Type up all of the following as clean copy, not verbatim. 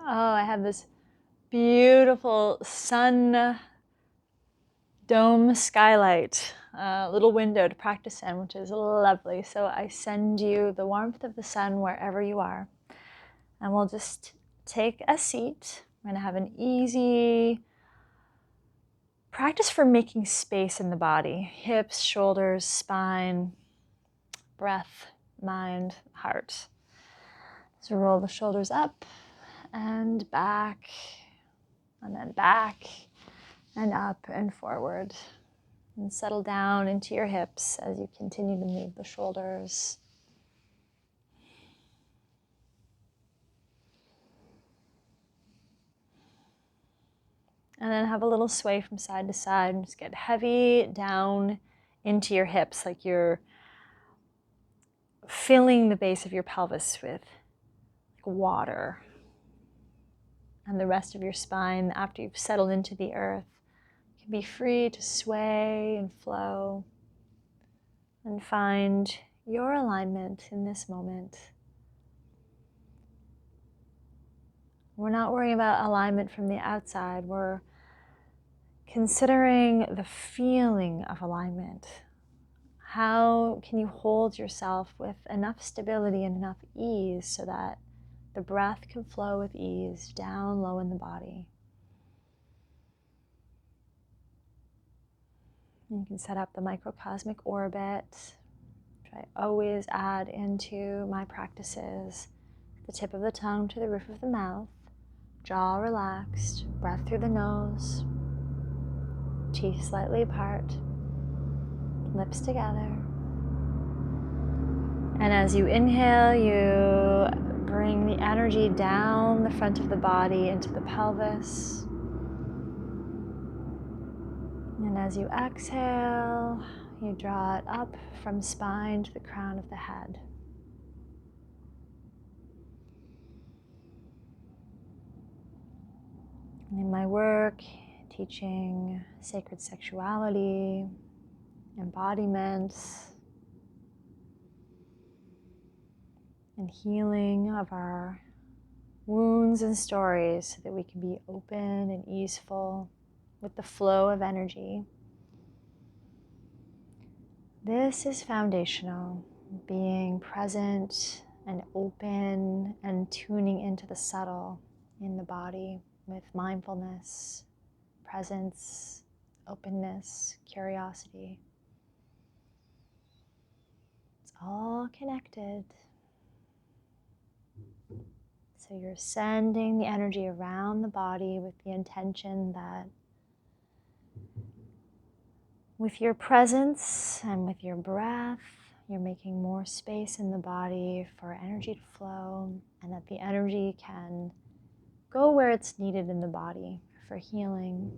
Oh, I have this beautiful sun dome skylight, little window to practice in, which is lovely. So I send you the warmth of the sun wherever you are. And we'll just take a seat. We're going to have an easy practice for making space in the body. Hips, shoulders, spine, breath, mind, heart. So roll the shoulders up and back, and then back and up and forward. And settle down into your hips as you continue to move the shoulders. And then have a little sway from side to side and just get heavy down into your hips, like you're filling the base of your pelvis with water. And the rest of your spine, after you've settled into the earth, can be free to sway and flow and find your alignment in this moment. We're not worrying about alignment from the outside. We're considering the feeling of alignment. How can you hold yourself with enough stability and enough ease so that the breath can flow with ease down low in the body? You can set up the microcosmic orbit, which I always add into my practices. The tip of the tongue to the roof of the mouth, jaw relaxed, breath through the nose, teeth slightly apart, lips together. And as you inhale, you bring the energy down the front of the body into the pelvis. And as you exhale, you draw it up from spine to the crown of the head. And in my work, teaching sacred sexuality, embodiment, and healing of our wounds and stories so that we can be open and easeful with the flow of energy. This is foundational, being present and open and tuning into the subtle in the body with mindfulness, presence, openness, curiosity. It's all connected. So you're sending the energy around the body with the intention that with your presence and with your breath, you're making more space in the body for energy to flow, and that the energy can go where it's needed in the body for healing.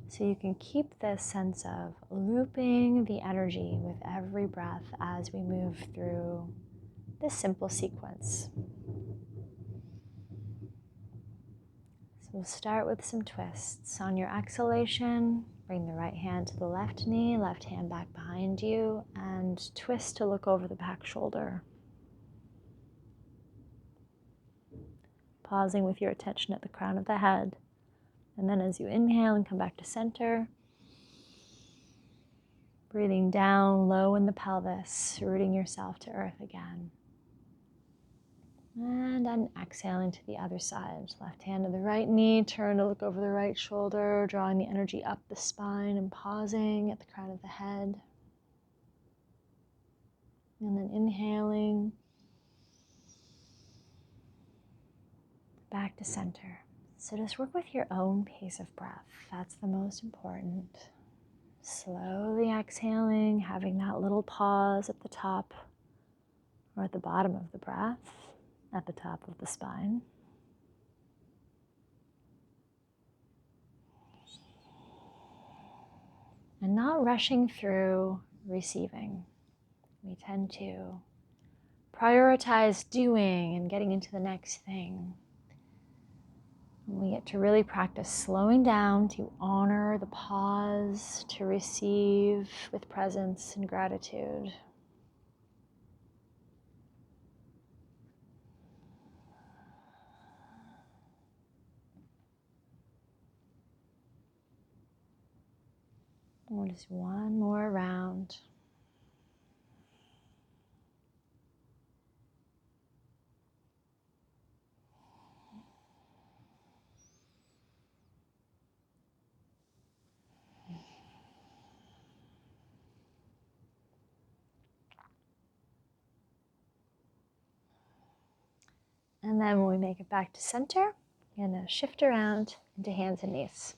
So you can keep this sense of looping the energy with every breath as we move through this simple sequence. So we'll start with some twists. On your exhalation, bring the right hand to the left knee, left hand back behind you, and twist to look over the back shoulder. Pausing with your attention at the crown of the head. And then as you inhale and come back to center, breathing down low in the pelvis, rooting yourself to earth again. And then exhaling to the other side. Left hand to the right knee, turn to look over the right shoulder, drawing the energy up the spine and pausing at the crown of the head. And then inhaling back to center. So just work with your own pace of breath. That's the most important. Slowly exhaling, having that little pause at the top or at the bottom of the breath, at the top of the spine. And not rushing through receiving. We tend to prioritize doing and getting into the next thing. We get to really practice slowing down to honor the pause, to receive with presence and gratitude. Just one more round. And then when we make it back to center, we're going to shift around into hands and knees.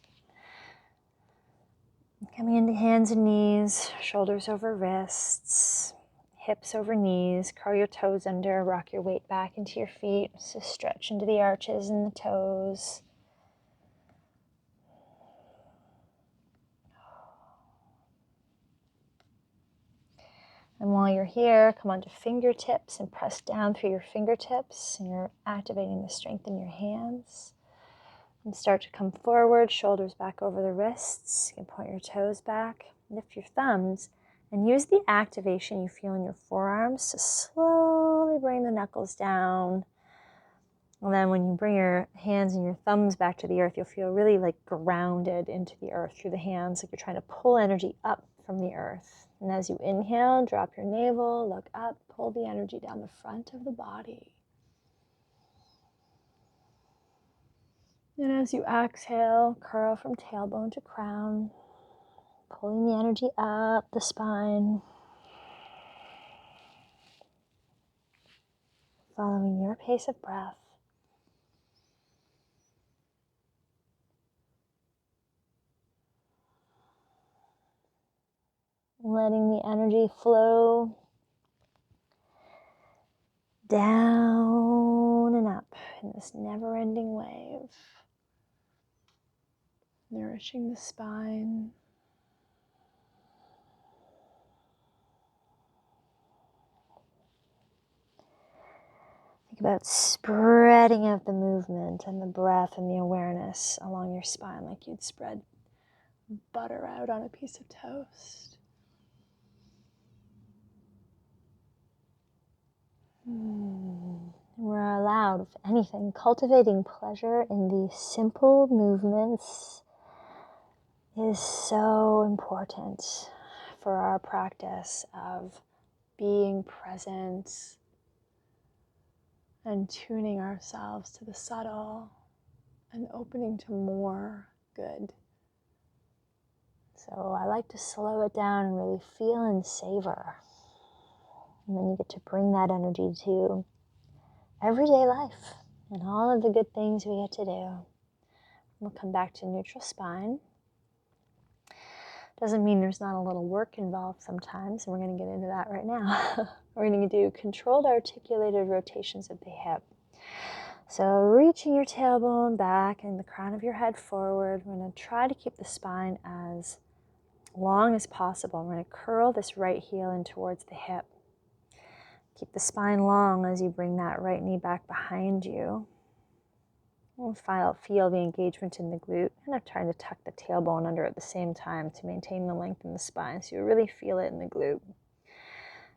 Coming into hands and knees, shoulders over wrists, hips over knees, curl your toes under, rock your weight back into your feet, so stretch into the arches and the toes. And while you're here, come onto fingertips and press down through your fingertips. And you're activating the strength in your hands. And start to come forward, shoulders back over the wrists. You can point your toes back, lift your thumbs, and use the activation you feel in your forearms to slowly bring the knuckles down. And then when you bring your hands and your thumbs back to the earth, you'll feel really like grounded into the earth through the hands, like you're trying to pull energy up from the earth. And as you inhale, drop your navel, look up, pull the energy down the front of the body. And as you exhale, curl from tailbone to crown, pulling the energy up the spine, following your pace of breath. Letting the energy flow down and up in this never-ending wave, nourishing the spine. Think about spreading out the movement and the breath and the awareness along your spine like you'd spread butter out on a piece of toast. We're allowed, if anything, cultivating pleasure in these simple movements is so important for our practice of being present and tuning ourselves to the subtle and opening to more good. So I like to slow it down and really feel and savor. And then you get to bring that energy to everyday life and all of the good things we get to do. We'll come back to neutral spine. Doesn't mean there's not a little work involved sometimes, and we're going to get into that right now. We're going to do controlled articulated rotations of the hip. So reaching your tailbone back and the crown of your head forward. We're going to try to keep the spine as long as possible. We're going to curl this right heel in towards the hip. Keep the spine long as you bring that right knee back behind you. We'll feel the engagement in the glute. Kind of trying to tuck the tailbone under at the same time to maintain the length in the spine. So you really feel it in the glute.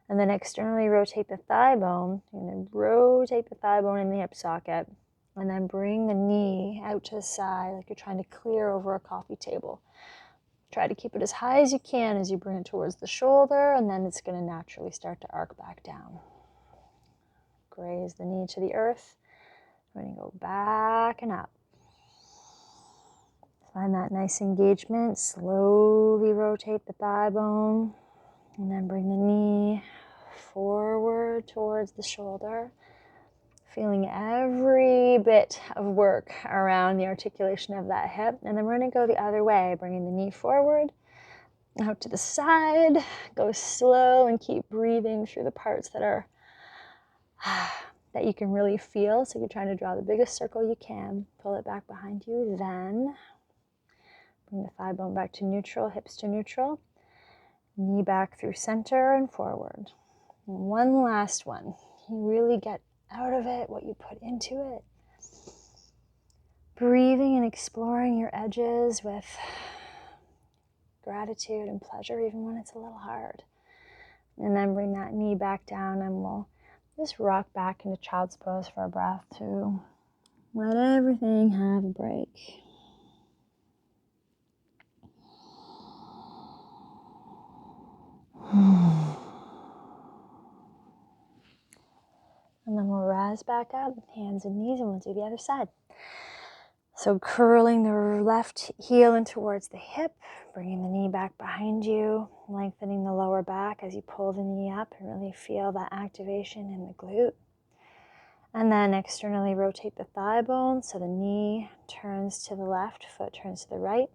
And then externally rotate the thigh bone. You're going to rotate the thigh bone in the hip socket. And then bring the knee out to the side like you're trying to clear over a coffee table. Try to keep it as high as you can as you bring it towards the shoulder, and then it's going to naturally start to arc back down. Graze the knee to the earth. We're going to go back and up. Find that nice engagement. Slowly rotate the thigh bone, and then bring the knee forward towards the shoulder. Feeling every bit of work around the articulation of that hip. And then we're going to go the other way, bringing the knee forward, out to the side. Go slow and keep breathing through the parts that are that you can really feel. So you're trying to draw the biggest circle you can. Pull it back behind you. Then bring the thigh bone back to neutral, hips to neutral. Knee back through center and forward. And one last one. You really get out of it what you put into it. Breathing and exploring your edges with gratitude and pleasure, even when it's a little hard. And then bring that knee back down, and we'll just rock back into child's pose for a breath to let everything have a break. rise back up, hands and knees, and we'll do the other side. So curling the left heel in towards the hip, bringing the knee back behind you, lengthening the lower back as you pull the knee up and really feel that activation in the glute. And then externally rotate the thigh bone so the knee turns to the left, foot turns to the right.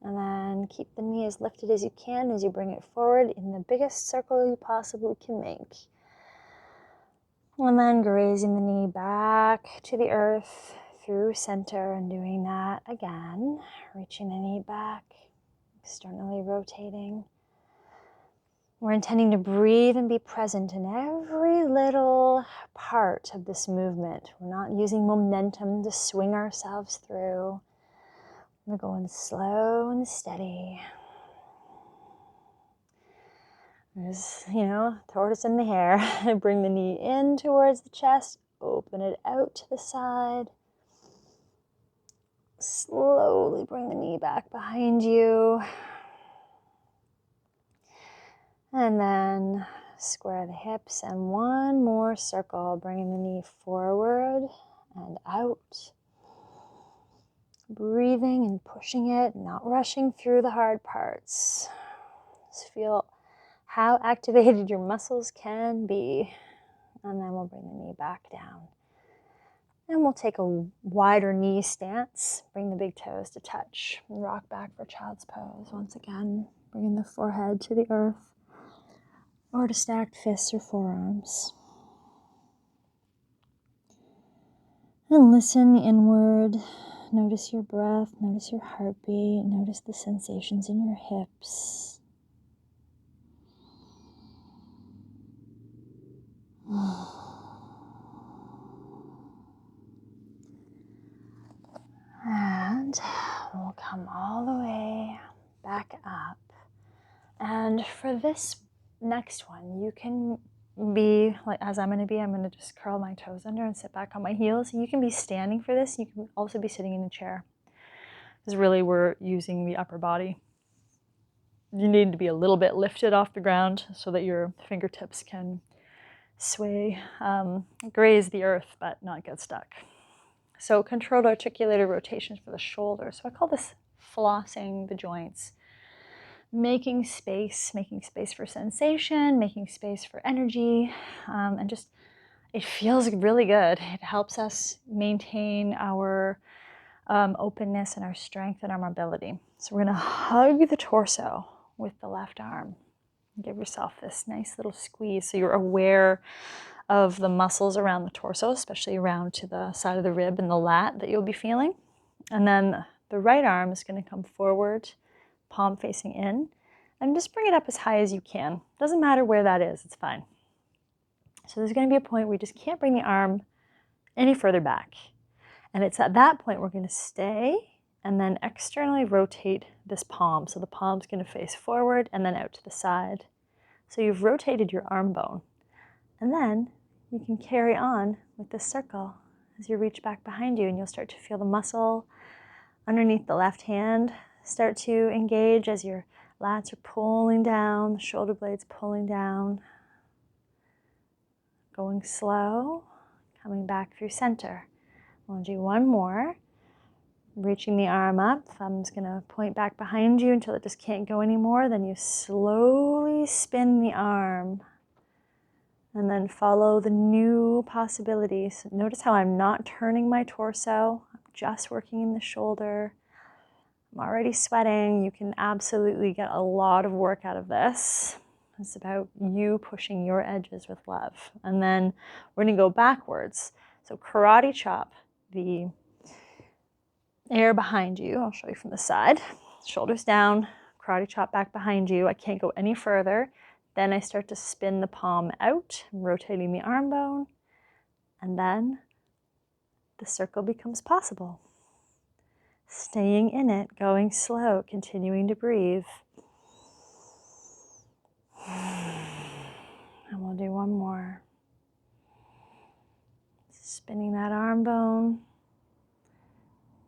And then keep the knee as lifted as you can as you bring it forward in the biggest circle you possibly can make. And then grazing the knee back to the earth through center and doing that again. Reaching the knee back, externally rotating. We're intending to breathe and be present in every little part of this movement. We're not using momentum to swing ourselves through. We're going slow and steady. There's, tortoise in the hare. Bring the knee in towards the chest, open it out to the side. Slowly bring the knee back behind you. And then square the hips and one more circle, bringing the knee forward and out. Breathing and pushing it, not rushing through the hard parts. Just feel how activated your muscles can be. And then we'll bring the knee back down. And we'll take a wider knee stance. Bring the big toes to touch. Rock back for child's pose. Once again, bringing the forehead to the earth or to stacked fists or forearms. And listen inward. Notice your breath. Notice your heartbeat. Notice the sensations in your hips. And we'll come all the way back up. And for this next one, you can be, like as I'm going to just curl my toes under and sit back on my heels. You can be standing for this. You can also be sitting in a chair. Because really we're using the upper body. You need to be a little bit lifted off the ground so that your fingertips can sway, graze the earth, but not get stuck. So controlled articulated rotations for the shoulders. So I call this flossing the joints. Making space for sensation, making space for energy, and just, it feels really good. It helps us maintain our openness and our strength and our mobility. So we're gonna hug the torso with the left arm. Give yourself this nice little squeeze so you're aware of the muscles around the torso, especially around to the side of the rib and the lat that you'll be feeling. And then the right arm is going to come forward, palm facing in, and just bring it up as high as you can. Doesn't matter where that is, it's fine. So there's going to be a point where you just can't bring the arm any further back. And it's at that point we're going to stay and then externally rotate this palm. So the palm's going to face forward and then out to the side. So you've rotated your arm bone. And then you can carry on with this circle as you reach back behind you, and you'll start to feel the muscle underneath the left hand start to engage as your lats are pulling down, the shoulder blades pulling down. Going slow, coming back through center. We'll do one more. Reaching the arm up, thumb's gonna point back behind you until it just can't go anymore. Then you slowly spin the arm and then follow the new possibilities. Notice how I'm not turning my torso, I'm just working in the shoulder. I'm already sweating. You can absolutely get a lot of work out of this. It's about you pushing your edges with love. And then we're gonna go backwards. So karate chop the air behind you. I'll show you from the side. Shoulders down, karate chop back behind you. I can't go any further. Then I start to spin the palm out, rotating the arm bone. And then the circle becomes possible. Staying in it, going slow, continuing to breathe. And we'll do one more. Spinning that arm bone.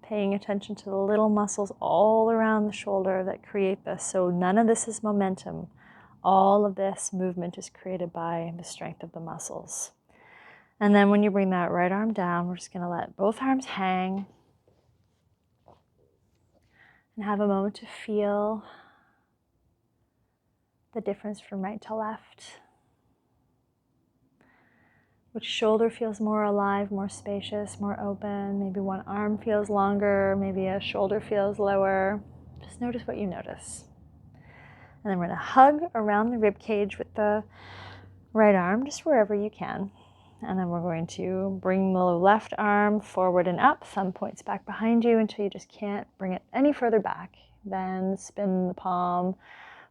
Paying attention to the little muscles all around the shoulder that create this. So none of this is momentum. All of this movement is created by the strength of the muscles. And then when you bring that right arm down, we're just going to let both arms hang and have a moment to feel the difference from right to left. Which shoulder feels more alive, more spacious, more open? Maybe one arm feels longer, maybe a shoulder feels lower. Just notice what you notice. And then we're going to hug around the rib cage with the right arm, just wherever you can. And then we're going to bring the left arm forward and up, thumb points back behind you until you just can't bring it any further back. Then spin the palm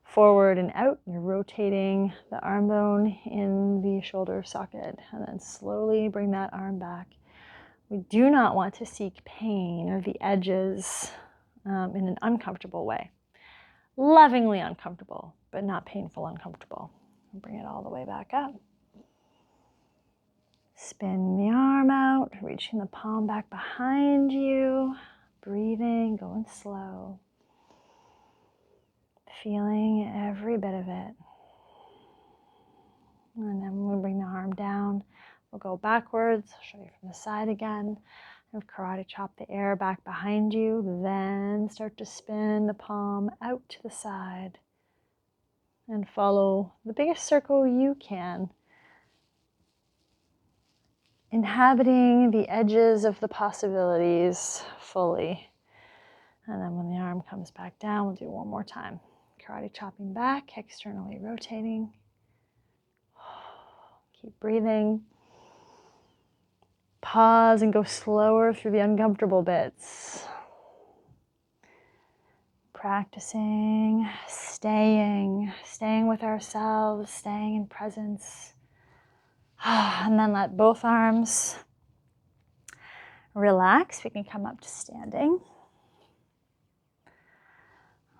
forward and out. You're rotating the arm bone in the shoulder socket, and then slowly bring that arm back. We do not want to seek pain or the edges in an uncomfortable way. Lovingly uncomfortable, but not painful uncomfortable. Bring it all the way back up. Spin the arm out, reaching the palm back behind you, breathing, going slow. Feeling every bit of it. And then when we bring the arm down, we'll go backwards. I'll show you from the side again. And karate chop the air back behind you. Then start to spin the palm out to the side. And follow the biggest circle you can. Inhabiting the edges of the possibilities fully. And then when the arm comes back down, we'll do one more time. Karate chopping back, externally rotating. Keep breathing. Pause and go slower through the uncomfortable bits. Practicing, staying with ourselves, staying in presence. And then let both arms relax. We can come up to standing.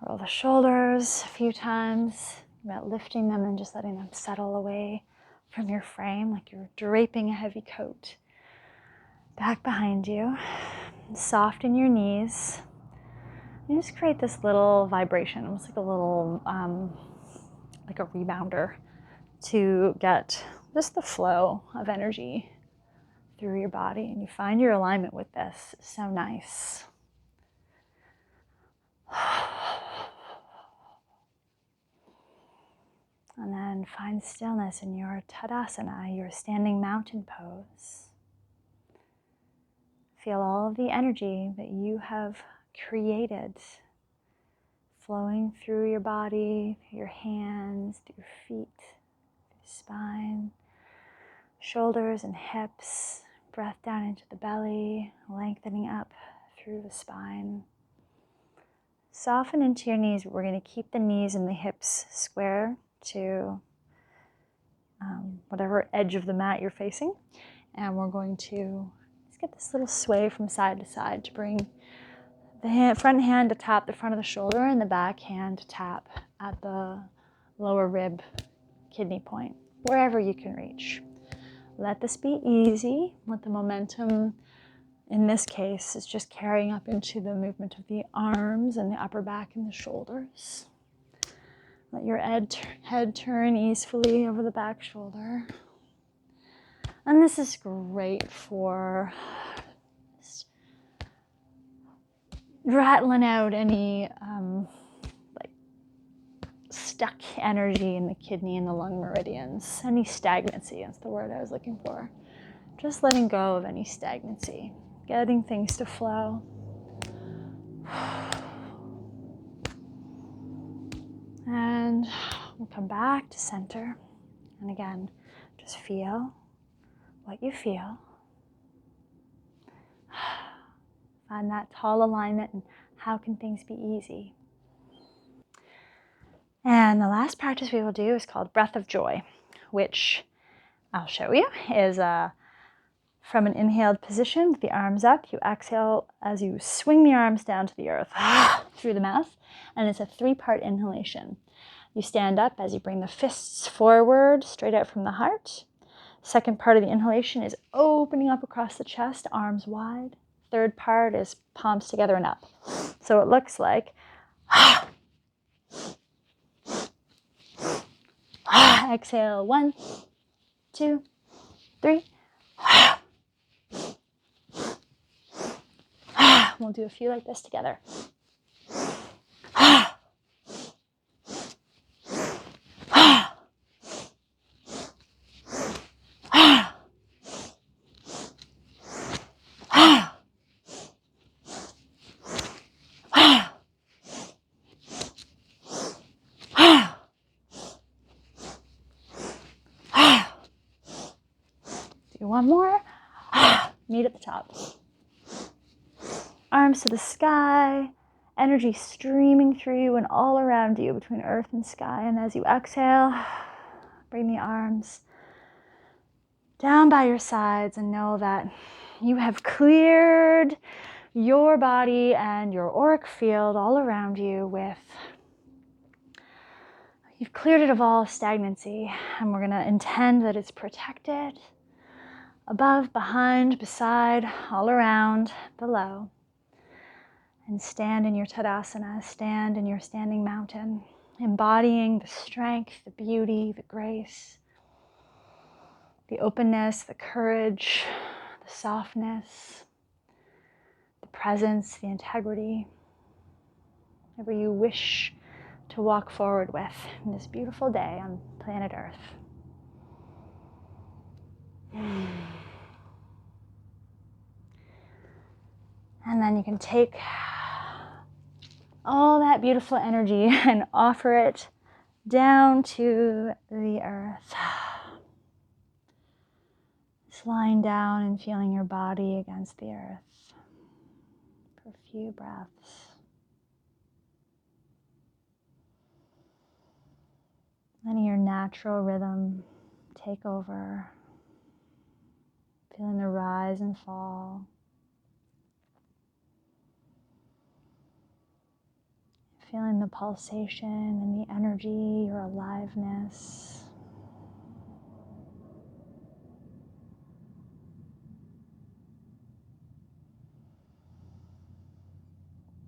Roll the shoulders a few times, about lifting them and just letting them settle away from your frame like you're draping a heavy coat. Back behind you. Soften your knees. And just create this little vibration, almost like a little, like a rebounder to get just the flow of energy through your body. And you find your alignment with this. It's so nice. And then find stillness in your Tadasana, your standing mountain pose. Feel all of the energy that you have created flowing through your body, through your hands, through your feet, through your spine, shoulders and hips. Breath down into the belly, lengthening up through the spine. Soften into your knees. We're going to keep the knees and the hips square to whatever edge of the mat you're facing. And we're going to just get this little sway from side to side to bring the front hand to tap the front of the shoulder and the back hand to tap at the lower rib kidney point, wherever you can reach. Let this be easy. Let the momentum, in this case, is just carrying up into the movement of the arms and the upper back and the shoulders. Let your head turn easily over the back shoulder. And this is great for rattling out any like stuck energy in the kidney and the lung meridians. Any stagnancy, that's the word I was looking for. Just letting go of any stagnancy. Getting things to flow. And we'll come back to center. And again, just feel what you feel. Find that tall alignment and how can things be easy. And the last practice we will do is called Breath of Joy, which I'll show you is from an inhaled position with the arms up. You exhale as you swing the arms down to the earth through the mouth, and it's a 3-part inhalation. You stand up as you bring the fists forward, straight out from the heart. Second part of the inhalation is opening up across the chest, arms wide. Third part is palms together and up. So it looks like exhale, 1, 2, 3. We'll do a few like this together. Do one more. Meet at the top. Arms to the sky. Energy streaming through you and all around you between earth and sky. And as you exhale, bring the arms down by your sides and know that you have cleared your body and your auric field all around you you've cleared it of all stagnancy, and we're going to intend that it's protected above, behind, beside, all around, below. And stand in your Tadasana, stand in your standing mountain, embodying the strength, the beauty, the grace, the openness, the courage, the softness, the presence, the integrity, whatever you wish to walk forward with in this beautiful day on planet Earth. And then you can take all that beautiful energy and offer it down to the earth. Just lying down and feeling your body against the earth for a few breaths. Letting your natural rhythm take over. Feeling the rise and fall. Feeling the pulsation and the energy, your aliveness.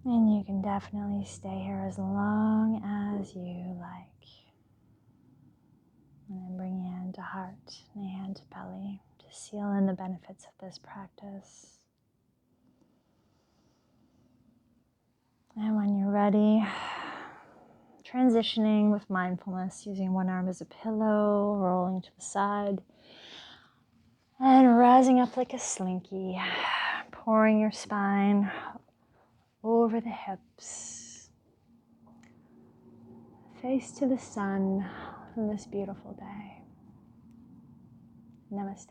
And you can definitely stay here as long as you like. And then bring your hand to heart and your hand to belly to seal in the benefits of this practice. And when you're ready, transitioning with mindfulness, using one arm as a pillow, rolling to the side, and rising up like a slinky, pouring your spine over the hips, face to the sun on this beautiful day. Namaste.